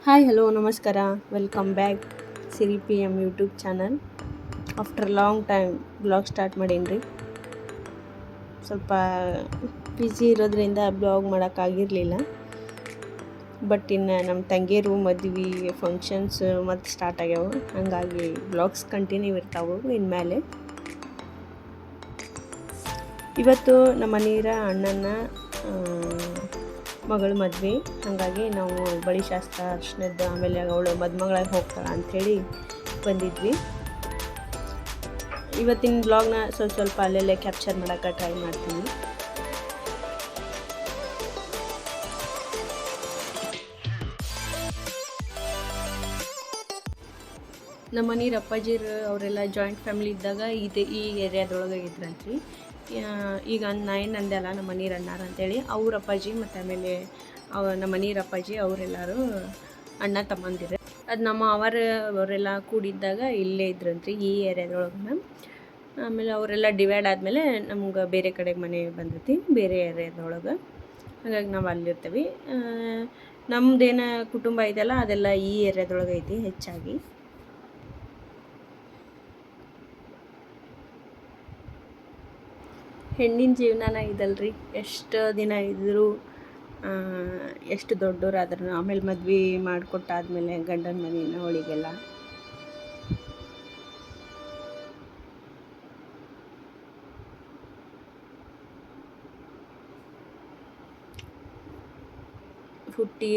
Hi hello ನಮಸ್ಕಾರ welcome back Siri P M YouTube channel. After long time blog start ಮಾಡೀನಿ ರೀ. ಸ್ವಲ್ಪ busy ಇರೋದ್ರಿಂದ ಬ್ಲಾಗ್ ಮಾಡೋಕ್ಕಾಗಿರಲಿಲ್ಲ. ಬಟ್ ಇನ್ನು ನಮ್ಮ ತಂಗಿಯರು ಮದ್ವೆ ಫಂಕ್ಷನ್ಸ್ ಮತ್ತು ಸ್ಟಾರ್ಟ್ ಆಗ್ಯಾವು, ಹಾಗಾಗಿ ಬ್ಲಾಗ್ಸ್ ಕಂಟಿನ್ಯೂ ಇರ್ತಾವೆ ಇನ್ಮೇಲೆ. ಇವತ್ತು ನಮ್ಮ ಮನೆಯ ಅಣ್ಣನ ಮಗಳ ಮದ್ವೆ, ಹಾಗಾಗಿ ನಾವು ಬಳಿ ಶಾಸ್ತ್ರ ಅರ್ಶಿನದ್ದು ಆಮೇಲೆ ಅವಳು ಮದುಮಗಳಾಗಿ ಹೋಗ್ತಾಳೆ ಅಂಥೇಳಿ ಬಂದಿದ್ವಿ. ಇವತ್ತಿನ ಬ್ಲಾಗ್ನ ಸ್ವಲ್ಪ ಅಲ್ಲೆಲ್ಲೇ ಕ್ಯಾಪ್ಚರ್ ಮಾಡೋಕ್ಕೆ ಟ್ರೈ ಮಾಡ್ತೀನಿ. ನಮ್ಮ ಮನೆಯ ಅಪ್ಪಾಜಿರು ಅವರೆಲ್ಲ ಜಾಯಿಂಟ್ ಫ್ಯಾಮಿಲಿ ಇದ್ದಾಗ ಈ ಏರಿಯಾದೊಳಗೆ ಇದ್ರಂತ್ರಿ. ಈಗ ನಾ ಏನು ಅಂದೆ ಅಲ್ಲ ನಮ್ಮ ಮನೆಯವ್ರು ಅಣ್ಣಾರು ಅಂತೇಳಿ, ಅವ್ರ ಅಪ್ಪಾಜಿ ಮತ್ತು ಆಮೇಲೆ ನಮ್ಮ ಮನೆಯವ್ರ ಅಪ್ಪಾಜಿ ಅವರೆಲ್ಲರೂ ಅಣ್ಣ ತಮ್ಮಂದಿರು. ಅದು ನಮ್ಮ ಅವರೆಲ್ಲ ಕೂಡಿದ್ದಾಗ ಇಲ್ಲೇ ಇದ್ರಂತ್ರಿ ಈ ಏರಿಯಾದೊಳಗೆ. ಆಮೇಲೆ ಅವರೆಲ್ಲ ಡಿವೈಡ್ ಆದಮೇಲೆ ನಮ್ಗೆ ಬೇರೆ ಕಡೆಗೆ ಮನೆ ಬಂದೈತಿ ಬೇರೆ ಏರಿಯಾದೊಳಗೆ, ಹಾಗಾಗಿ ನಾವು ಅಲ್ಲಿರ್ತೀವಿ. ನಮ್ಮದೇನು ಕುಟುಂಬ ಇದೆಯಲ್ಲ ಅದೆಲ್ಲ ಈ ಏರಿಯಾದೊಳಗೆ ಐತಿ ಹೆಚ್ಚಾಗಿ. ಹೆಣ್ಣಿನ ಜೀವನನ ಇದಲ್ರಿ, ಎಷ್ಟು ದಿನ ಇದ್ದರೂ ಎಷ್ಟು ದೊಡ್ಡವರಾದ್ರೂ ಆಮೇಲೆ ಮದ್ವೆ ಮಾಡಿಕೊಟ್ಟಾದ್ಮೇಲೆ ಗಂಡನ ಮನೆಯಿಂದ ಅವಳಿಗೆಲ್ಲ ಹುಟ್ಟಿ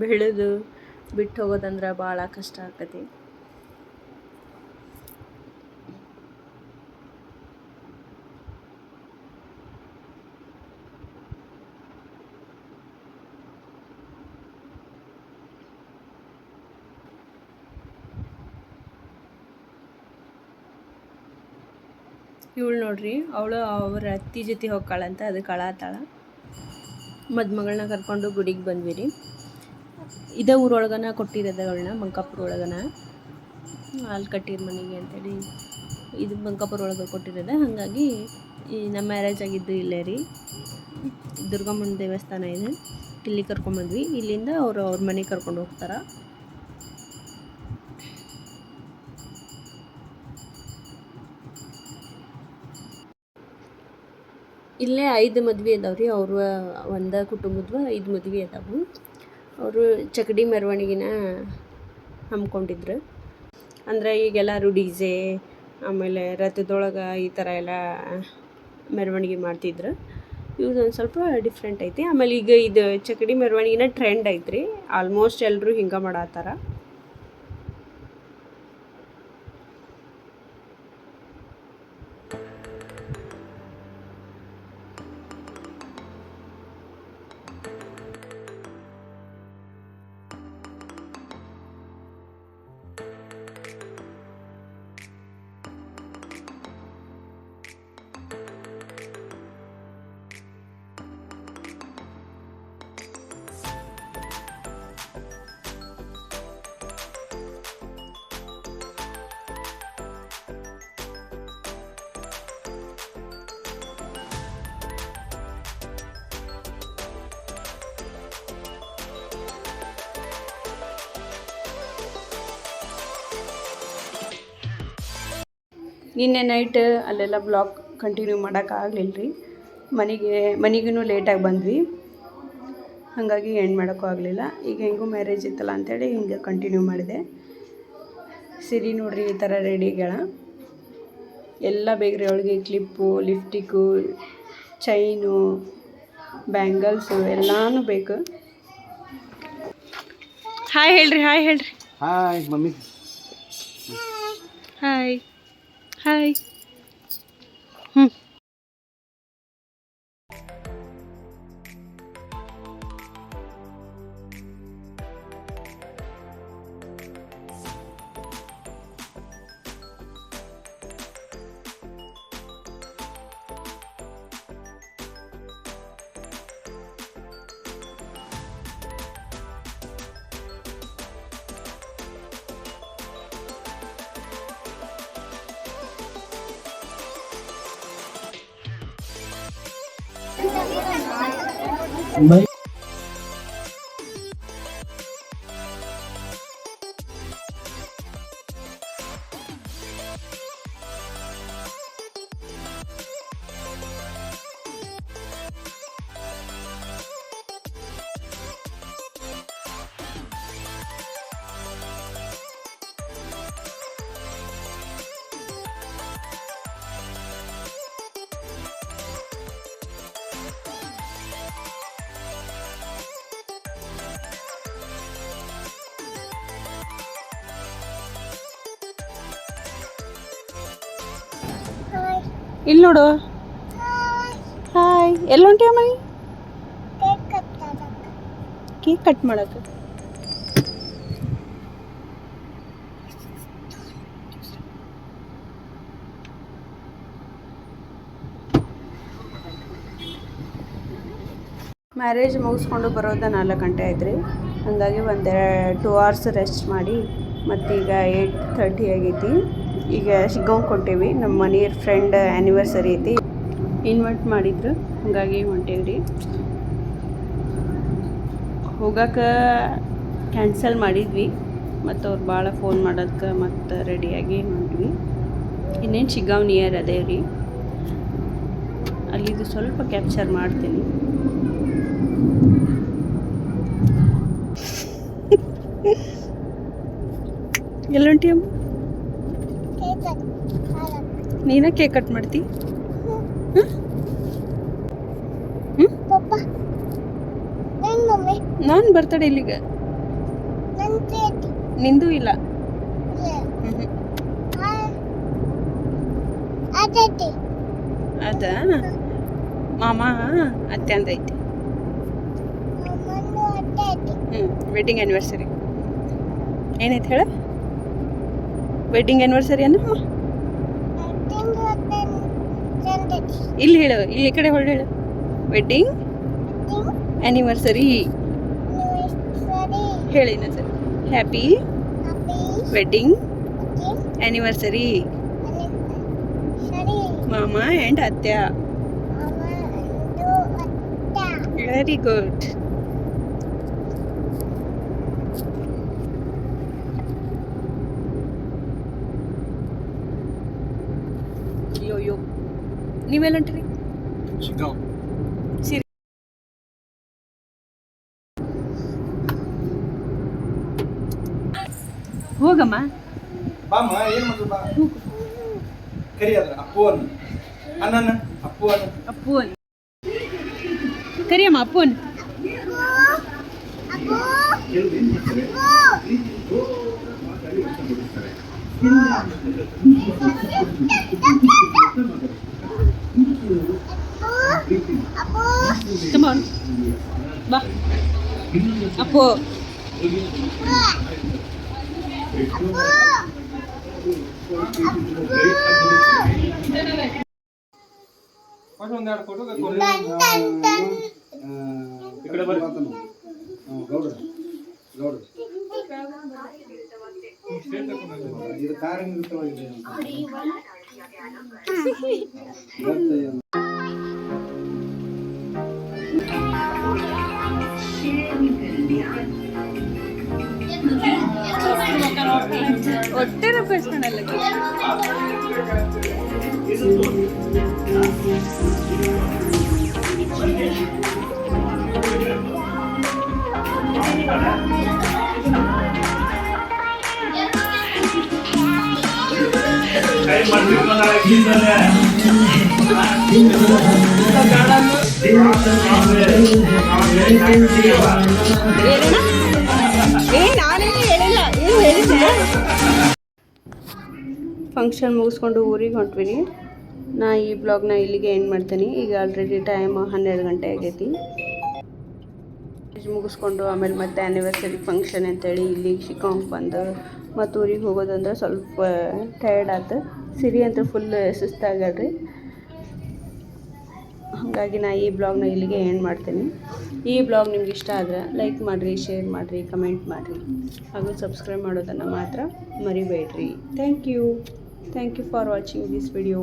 ಬೆಳೆದು ಬಿಟ್ಟು ಹೋಗೋದಂದ್ರೆ ಭಾಳ ಕಷ್ಟ ಆಗ್ತೈತಿ. ಇವಳು ನೋಡ್ರಿ, ಅವಳು ಅವ್ರ ಅತ್ತಿ ಜೊತೆ ಹೋಗ್ಕಾಳಂತ ಅದಕ್ಕೆ ಅಳಾತಾಳ. ಮದುಮಗಳನ್ನ ಕರ್ಕೊಂಡು ಗುಡಿಗೆ ಬಂದ್ವಿ ರೀ. ಇದೇ ಊರೊಳಗನ ಕೊಟ್ಟಿರೋದು ಅವಳನ್ನ, ಬಂಕಾಪುರ ಒಳಗನ ಅಲ್ಲಿ ಕಟ್ಟಿರ ಮನೆಗೆ ಅಂತೇಳಿ ಇದು ಬಂಕಾಪುರ ಒಳಗೆ ಕೊಟ್ಟಿರೋದು. ಹಾಗಾಗಿ ಈ ನಮ್ಮ ಮ್ಯಾರೇಜ್ ಆಗಿದ್ದು ಇಲ್ಲೇ ರೀ, ದುರ್ಗಮ್ಮನ ದೇವಸ್ಥಾನ ಇದೆ, ಇಲ್ಲಿ ಕರ್ಕೊಂಬಂದ್ವಿ. ಇಲ್ಲಿಂದ ಅವ್ರ ಮನೆಗೆ ಕರ್ಕೊಂಡು ಹೋಗ್ತಾರೆ. ಇಲ್ಲೇ 5 ಮದ್ವೆ ಅದಾವೆ ರೀ. ಅವರು ಒಂದು ಕುಟುಂಬದ 5 ಮದ್ವೆ ಅದಾವೆ. ಅವರು ಚಕಡಿ ಮೆರವಣಿಗೆನ ಹಮ್ಮಿಕೊಂಡಿದ್ರು. ಅಂದರೆ ಈಗೆಲ್ಲರೂ ಡಿ.ಜೆ ಆಮೇಲೆ ರಥದೊಳಗೆ ಈ ಥರ ಎಲ್ಲ ಮೆರವಣಿಗೆ ಮಾಡ್ತಿದ್ರು. ಇವ್ರದ್ದೊಂದು ಸ್ವಲ್ಪ ಡಿಫ್ರೆಂಟ್ ಐತಿ. ಆಮೇಲೆ ಈಗ ಇದು ಚಕಡಿ ಮೆರವಣಿಗೆನ ಟ್ರೆಂಡ್ ಐತ್ರಿ, ಆಲ್ಮೋಸ್ಟ್ ಎಲ್ಲರೂ ಹಿಂಗೆ ಮಾಡತ್ತಾರ. ನಿನ್ನೆ ನೈಟ್ ಅಲ್ಲೆಲ್ಲ ಬ್ಲಾಗ್ ಕಂಟಿನ್ಯೂ ಮಾಡೋಕ್ಕಾಗಲಿಲ್ಲ ರೀ. ಮನೆಗೂ ಲೇಟಾಗಿ ಬಂದ್ವಿ, ಹಾಗಾಗಿ ಎಂಡ್ ಮಾಡೋಕ್ಕೂ ಆಗಲಿಲ್ಲ. ಈಗ ಹೆಂಗೂ ಮ್ಯಾರೇಜ್ ಇತ್ತಲ್ಲ ಅಂಥೇಳಿ ಹಿಂಗೆ ಕಂಟಿನ್ಯೂ ಮಾಡಿದೆ. ಸಿರಿ ನೋಡ್ರಿ ಈ ಥರ ರೆಡಿಗಳ ಎಲ್ಲ ಬೇಕ್ರಿ ಅವಳಿಗೆ. ಕ್ಲಿಪ್ಪು, ಲಿಫ್ಟಿಕ್ಕು, ಚೈನು, ಬ್ಯಾಂಗಲ್ಸು ಎಲ್ಲನೂ ಬೇಕು. ಹಾಯ್ ಹೇಳ್ರಿ, ಹಾಯ್ ಹೇಳ್ರಿ. Hi mummy. Hi hi. ಹ್ಞೂ ಇಲ್ಲಿ ನೋಡು. ಹಾಯ್, ಎಲ್ಲಿ ಹೊಂಟಿಯ ಮೈ? ಕೇಕ್ ಕಟ್ ಮಾಡಕ್ಕೆ. ಮ್ಯಾರೇಜ್ ಮುಗಿಸ್ಕೊಂಡು ಬರೋದು 4 ಗಂಟೆ ಆಯ್ತು ರೀ. ಹಾಗಾಗಿ 2 hours ರೆಸ್ಟ್ ಮಾಡಿ ಮತ್ತೀಗ 8:30 ಆಗೈತಿ. ಈಗ ಶಿಗ್ಗಾಂವ್ಗೆ ಹೊಂಟೇವಿ. ನಮ್ಮ ಮನೆಯ ಫ್ರೆಂಡ್ ಆ್ಯನಿವರ್ಸರಿ ಐತಿ, ಇನ್ವೈಟ್ ಮಾಡಿದ್ರು, ಹಾಗಾಗಿ ಹೊಂಟೇವಿ ರೀ. ಹೋಗಕ್ಕೆ ಕ್ಯಾನ್ಸಲ್ ಮಾಡಿದ್ವಿ, ಮತ್ತು ಅವ್ರು ಭಾಳ ಫೋನ್ ಮಾಡೋದಕ್ಕೆ ಮತ್ತು ರೆಡಿಯಾಗಿ ಹೊಂಟ್ವಿ. ಇನ್ನೇನು ಶಿಗ್ಗಾಂವ್ ನಿಯರ್ ಅದೇ ರೀ, ಅಲ್ಲಿದು ಸ್ವಲ್ಪ ಕ್ಯಾಪ್ಚರ್ ಮಾಡ್ತೀನಿ. ಎಲ್ಲೊಂಟಿ ಅಮ್ಮ? ನೀನ ಕೇಕ್ ಕಟ್ ಮಾಡ್ತಿ? ನಾನು ಬರ್ತಡೆ ಇಲ್ಲಿಗ, ನಿಂದು ಇಲ್ಲ. ಅದ ಮಾಮ ಅತ್ತೆ ಅಂತ ಐತಿ. ವೆಡ್ಡಿಂಗ್ ಆ್ಯನಿವರ್ಸರಿ ಏನೈತೆ ಹೇಳ? ವೆಡ್ಡಿಂಗ್ ಆ್ಯನಿವರ್ಸರಿ ಅಮ್ಮ ಇಲ್ಲಿ ಹೇಳು, ಇಲ್ಲಿ ಈ ಕಡೆ ಹೊಳ್ಳಿ ಹೇಳು. ವೆಡ್ಡಿಂಗ್ ಆ್ಯನಿವರ್ಸರಿ ಹೇಳಿ ನಾ ಸರ್. ಹ್ಯಾಪಿ ವೆಡ್ಡಿಂಗ್ ಆ್ಯನಿವರ್ಸರಿ ಮಾಮ ಆ್ಯಂಡ್ ಅತ್ಯ. Very good. ಅಯ್ಯೋ, ನೀವೆಲ್ಲ ಹೊಂಟ್ರಿ? ಸಿರಿ ಹೋಗಮ್ಮ. ಬಾಮ್ಮ, ಏನು ಮಾಡ್ತೀವಿ ಬಾ. ಕರಿ ಅದ್ರ ಅಪ್ಪು ಅನ್ನ ಅನ್ನ ಅಪ್ಪು ಅನ್ನ ಅಪ್ಪು ಅನ್ನ ಕರಿಯಮ್ಮ. ಅಪ್ಪು ಅನ್ನ Come on. Ba. Apo. ఇక్కడ ಗೌಡ್ರ ಗೌಡ್ರ ಇದು ಕಾರಂಗ ಒಟ್ಟೆ ರೊಕ್ಕಸ್ಕೊಂಡಲ್ಲ. ಫಂಕ್ಷನ್ ಮುಗಿಸ್ಕೊಂಡು ಊರಿಗೆ ಹೊಂಟ್ವಿ. ನಾ ಈ ಬ್ಲಾಗ್ನ ಇಲ್ಲಿಗೆ ಎಂಡ್ ಮಾಡ್ತೀನಿ. ಈಗ ಆಲ್ರೆಡಿ ಟೈಮ್ 12 ಗಂಟೆ ಆಗೈತಿ. ಮುಗಿಸ್ಕೊಂಡು ಆಮೇಲೆ ಮತ್ತೆ ಆ್ಯನಿವರ್ಸರಿ ಫಂಕ್ಷನ್ ಅಂತೇಳಿ ಇಲ್ಲಿಗೆ ಶಿಗ್ಗಾಂವ್ಗೆ ಬಂದು ಮತ್ತು ಊರಿಗೆ ಹೋಗೋದಂದ್ರೆ ಸ್ವಲ್ಪ ಟಯರ್ಡ್ ಆಯ್ತು. ಸಿರಿ ಅಂತ ಫುಲ್ ಸುಸ್ತಾಗಲ್ರಿ. ಹಾಗಾಗಿ ನಾ ಈ ಬ್ಲಾಗ್ನ ಇಲ್ಲಿಗೆ ಎಂಡ್ ಮಾಡ್ತೀನಿ. ಈ ಬ್ಲಾಗ್ ನಿಮ್ಗೆ ಇಷ್ಟ ಆದರೆ ಲೈಕ್ ಮಾಡಿರಿ, ಶೇರ್ ಮಾಡಿರಿ, ಕಮೆಂಟ್ ಮಾಡಿರಿ, ಹಾಗೂ ಸಬ್ಸ್ಕ್ರೈಬ್ ಮಾಡೋದನ್ನು ಮಾತ್ರ ಮರಿಬೇಡ್ರಿ. Thank you for watching this video.